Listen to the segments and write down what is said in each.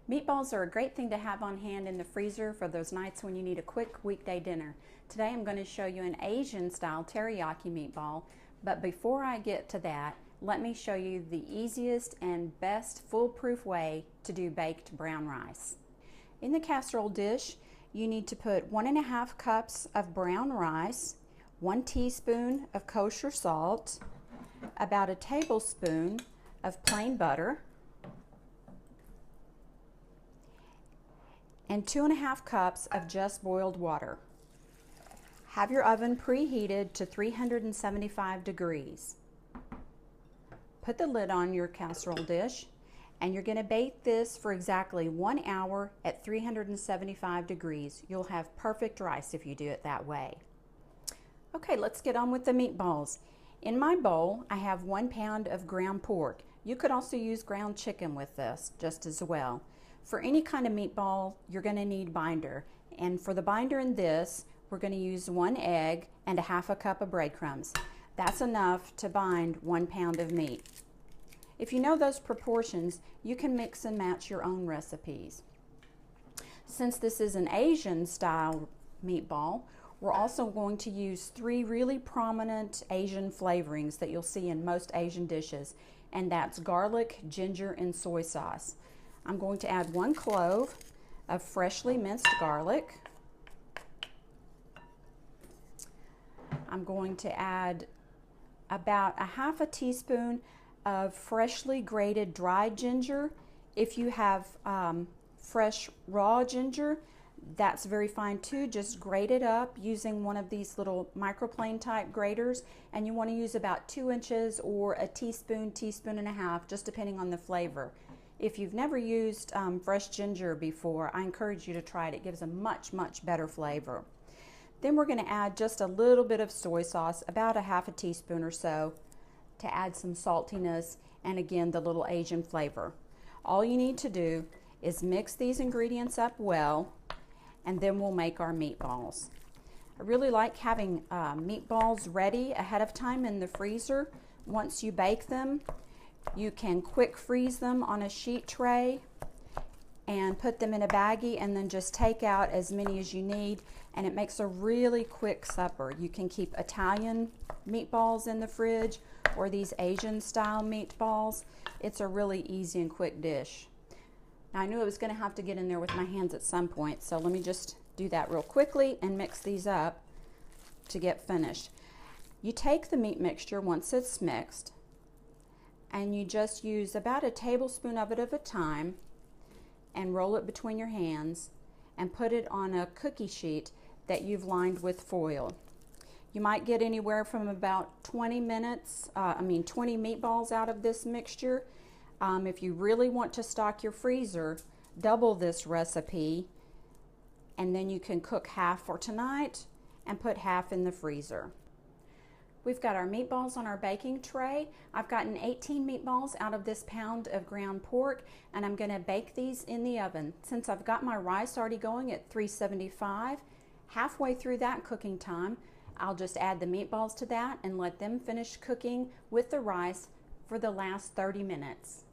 Meatballs are a great thing to have on hand in the freezer for those nights when you need a quick weekday dinner. Today I'm going to show you an Asian style teriyaki meatball, but before I get to that, let me show you the easiest and best foolproof way to do baked brown rice. In the casserole dish, you need to put 1.5 cups of brown rice, 1 teaspoon of kosher salt, about a tablespoon of plain butter, and 2.5 cups of just boiled water. Have your oven preheated to 375 degrees. Put the lid on your casserole dish, and you're going to bake this for exactly 1 hour at 375 degrees. You'll have perfect rice if you do it that way. Okay, let's get on with the meatballs. In my bowl, I have 1 pound of ground pork. You could also use ground chicken with this just as well. For any kind of meatball, you're going to need binder. And for the binder in this, we're going to use 1 egg and 1/2 cup of breadcrumbs. That's enough to bind 1 pound of meat. If you know those proportions, you can mix and match your own recipes. Since this is an Asian style meatball, we're also going to use 3 really prominent Asian flavorings that you'll see in most Asian dishes, and that's garlic, ginger, and soy sauce. I'm going to add 1 clove of freshly minced garlic. I'm going to add about 1/2 teaspoon of freshly grated dried ginger. If you have fresh raw ginger, that's very fine too. Just grate it up using one of these little microplane type graters, and you want to use about 2 inches or a teaspoon, teaspoon and a half, just depending on the flavor. If you've never used fresh ginger before, I encourage you to try it. It gives a much better flavor. Then we're going to add just a little bit of soy sauce, about 1/2 teaspoon or so, to add some saltiness and again the little Asian flavor. All you need to do is mix these ingredients up well, and then we'll make our meatballs. I really like having meatballs ready ahead of time in the freezer. Once you bake them, you can quick freeze them on a sheet tray and put them in a baggie, and then just take out as many as you need, and it makes a really quick supper. You can keep Italian meatballs in the fridge or these Asian style meatballs. It's a really easy and quick dish. Now, I knew I was going to have to get in there with my hands at some point, so let me just do that real quickly and mix these up to get finished. You take the meat mixture once it's mixed, and you just use about a tablespoon of it at a time and roll it between your hands and put it on a cookie sheet that you've lined with foil. You might get anywhere from about 20 meatballs out of this mixture. If you really want to stock your freezer, double this recipe, and then you can cook half for tonight and put half in the freezer. We've got our meatballs on our baking tray. I've gotten 18 meatballs out of this pound of ground pork, and I'm going to bake these in the oven. Since I've got my rice already going at 375, halfway through that cooking time, I'll just add the meatballs to that and let them finish cooking with the rice for the last 30 minutes.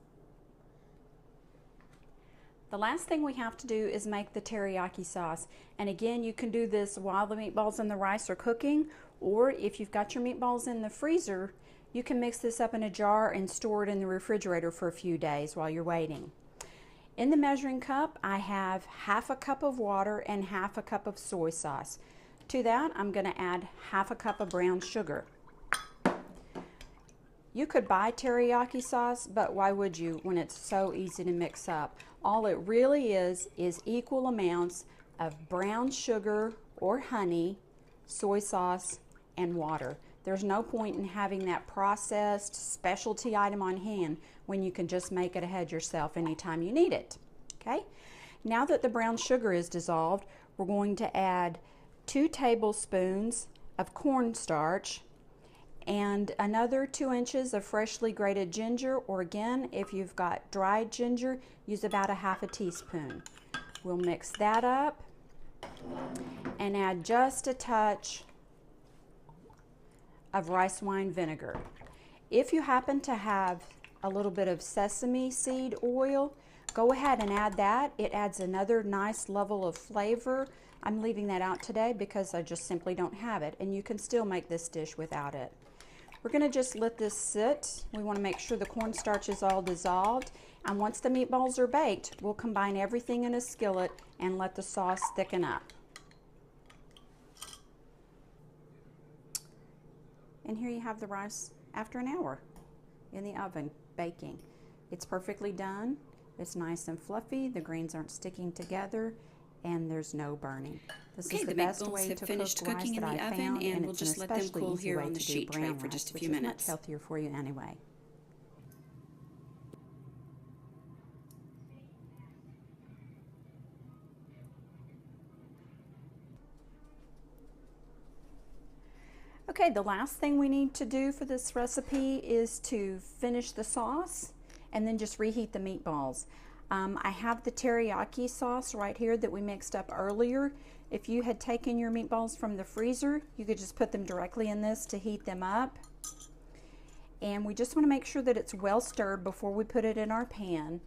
The last thing we have to do is make the teriyaki sauce. And again, you can do this while the meatballs and the rice are cooking, or if you've got your meatballs in the freezer, you can mix this up in a jar and store it in the refrigerator for a few days while you're waiting. In the measuring cup, I have 1/2 cup of water and 1/2 cup of soy sauce. To that, I'm going to add 1/2 cup of brown sugar. You could buy teriyaki sauce, but why would you when it's so easy to mix up? All it really is equal amounts of brown sugar or honey, soy sauce, and water. There's no point in having that processed specialty item on hand when you can just make it ahead yourself anytime you need it. Okay? Now that the brown sugar is dissolved, we're going to add 2 tablespoons of cornstarch and another 2 inches of freshly grated ginger, or again, if you've got dried ginger, use about 1/2 teaspoon. We'll mix that up and add just a touch of rice wine vinegar. If you happen to have a little bit of sesame seed oil, go ahead and add that. It adds another nice level of flavor. I'm leaving that out today because I just simply don't have it, and you can still make this dish without it. We're going to just let this sit. We want to make sure the cornstarch is all dissolved, and once the meatballs are baked, we'll combine everything in a skillet and let the sauce thicken up. And here you have the rice after an hour in the oven baking. It's perfectly done. It's nice and fluffy. The grains aren't sticking together, and there's no burning. This is the best way to cook rice that I've found, and we'll just let them cool here on the sheet tray for just a few minutes. Much healthier for you anyway. Okay, the last thing we need to do for this recipe is to finish the sauce and then just reheat the meatballs. I have the teriyaki sauce right here that we mixed up earlier. If you had taken your meatballs from the freezer, you could just put them directly in this to heat them up. And we just want to make sure that it's well stirred before we put it in our pan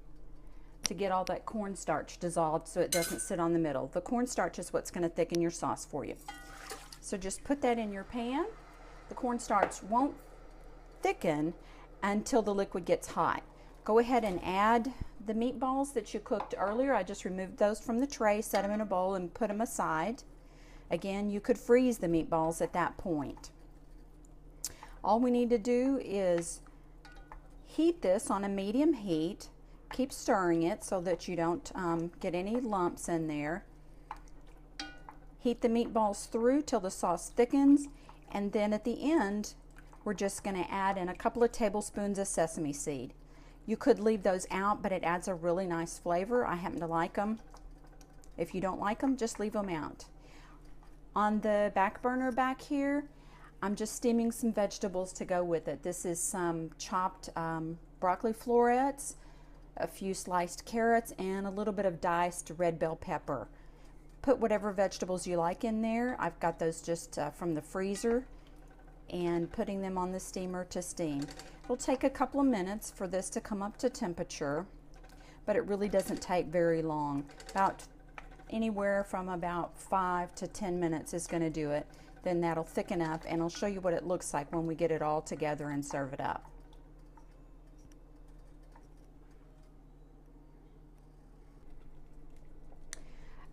to get all that cornstarch dissolved so it doesn't sit on the middle. The cornstarch is what's going to thicken your sauce for you. So just put that in your pan. The cornstarch won't thicken until the liquid gets hot. Go ahead and add the meatballs that you cooked earlier. I just removed those from the tray, set them in a bowl, and put them aside. Again, you could freeze the meatballs at that point. All we need to do is heat this on a medium heat. Keep stirring it so that you don't get any lumps in there. Heat the meatballs through till the sauce thickens, and then at the end, we're just going to add in a couple of tablespoons of sesame seed. You could leave those out, but it adds a really nice flavor. I happen to like them. If you don't like them, just leave them out. On the back burner back here, I'm just steaming some vegetables to go with it. This is some chopped broccoli florets, a few sliced carrots, and a little bit of diced red bell pepper. Put whatever vegetables you like in there. I've got those just from the freezer, and putting them on the steamer to steam. It'll take a couple of minutes for this to come up to temperature, but it really doesn't take very long. About anywhere from about 5 to 10 minutes is going to do it. Then that'll thicken up, and I'll show you what it looks like when we get it all together and serve it up.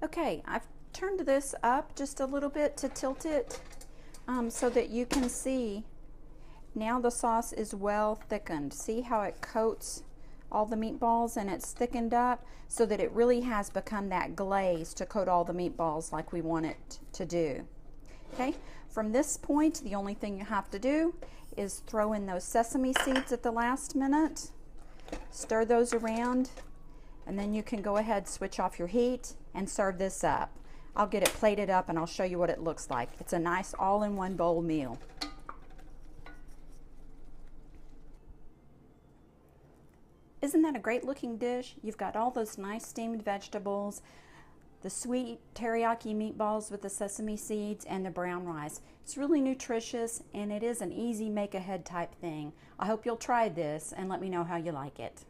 Okay, I've turned this up just a little bit to tilt it so that you can see now the sauce is well thickened. See how it coats all the meatballs and it's thickened up so that it really has become that glaze to coat all the meatballs like we want it to do. Okay, from this point, the only thing you have to do is throw in those sesame seeds at the last minute, stir those around, and then you can go ahead, switch off your heat, and serve this up. I'll get it plated up and I'll show you what it looks like. It's a nice all-in-one bowl meal. Isn't that a great looking dish? You've got all those nice steamed vegetables, the sweet teriyaki meatballs with the sesame seeds, and the brown rice. It's really nutritious, and it is an easy make-ahead type thing. I hope you'll try this and let me know how you like it.